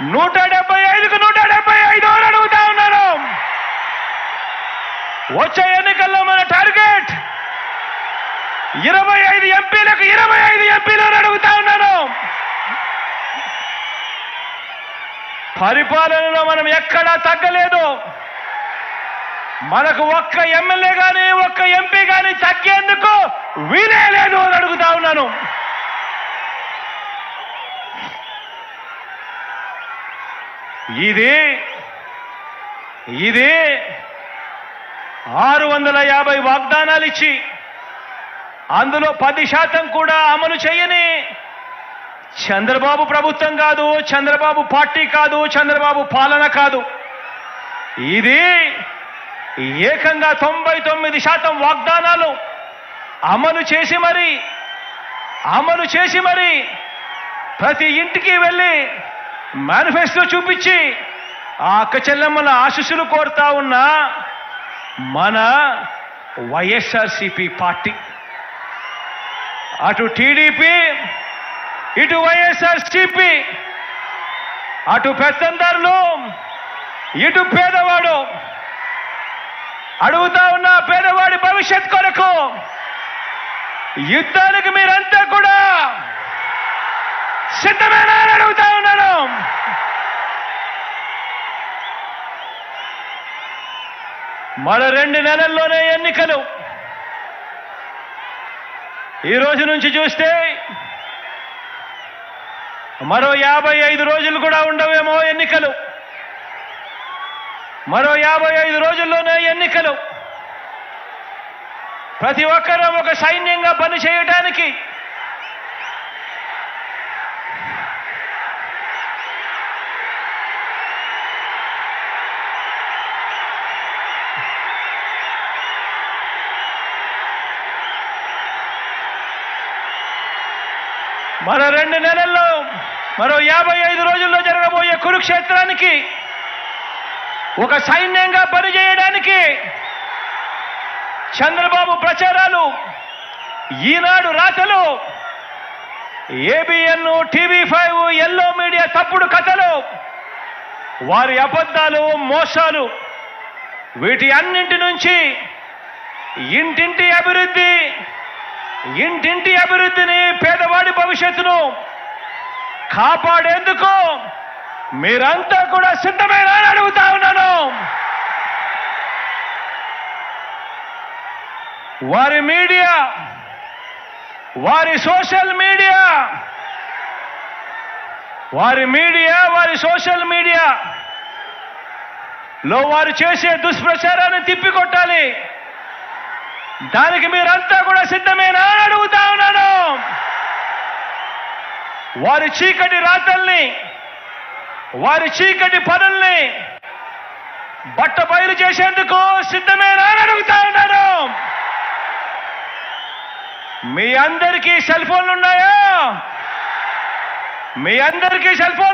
175కు 175 అని అడుగుతా ఉన్నాను. వచ్చే ఎన్నికల్లో మన టార్గెట్ 25 ఎంపీలకు 25 ఎంపీలు అని అడుగుతా ఉన్నాను. పరిపాలనలో మనం ఎక్కడా తగ్గలేదు. మనకు ఒక్క ఎమ్మెల్యే కానీ ఒక్క ఎంపీ కానీ తగ్గేందుకు వీలే లేదు అని అడుగుతా ఉన్నాను. ఇది 650 వాగ్దానాలు ఇచ్చి అందులో 10% కూడా అమలు చేయని చంద్రబాబు ప్రభుత్వం కాదు, చంద్రబాబు పార్టీ కాదు, చంద్రబాబు పాలన కాదు. ఇది ఏకంగా 99% వాగ్దానాలు అమలు చేసి మరి ప్రతి ఇంటికి వెళ్ళి మేనిఫెస్టో చూపించి ఆ అక్క చెల్లెమ్మల ఆశీస్సులు కోరుతా ఉన్న మన వైఎస్ఆర్సీపీ పార్టీ. అటు టీడీపీ, ఇటు వైఎస్ఆర్సీపీ, అటు పెత్తందారులు, ఇటు పేదవాడు. అడుగుతా ఉన్న పేదవాడి భవిష్యత్ కొరకు యుద్ధానికి మీరంతా కూడా సిద్ధమేనా అని అడుగుతా ఉన్నాను. మరో 2 నెలల్లోనే ఎన్నికలు. ఈ రోజు నుంచి చూస్తే మరో 55 రోజులు కూడా ఉండవేమో ఎన్నికలు. మరో 55 రోజుల్లోనే ఎన్నికలు. ప్రతి ఒక్కరూ ఒక సైన్యంగా పని చేయడానికి మరో 2 నెలల్లో మరో 55 రోజుల్లో జరగబోయే కురుక్షేత్రానికి ఒక సైన్యంగా పనిచేయడానికి చంద్రబాబు ప్రచారాలు, ఈనాడు రాతలు, ఏబిఎన్, టీవీ5, ఎల్లో మీడియా తప్పుడు కథలు, వారి అబద్ధాలు, మోసాలు, వీటి అన్నింటి నుంచి ఇంటింటి అభివృద్ధిని, పేదవాడి భవిష్యత్తును కాపాడేందుకు మీరంతా కూడా సిద్ధమేనా అని అడుగుతా ఉన్నాను. వారి మీడియా, వారి సోషల్ మీడియాలో వారు చేసే దుష్ప్రచారాన్ని తిప్పికొట్టాలి. దానికి మీరంతా కూడా సిద్ధమేనా అని అడుగుతా ఉన్నాను. వారి చీకటి రాతల్ని, వారి చీకటి పనుల్ని బట్టబయలు చేసేందుకు సిద్ధమేనా అని అడుగుతా ఉన్నాను. మీ అందరికీ సెల్ ఫోన్లు ఉన్నాయా? మీ అందరికీ సెల్ ఫోన్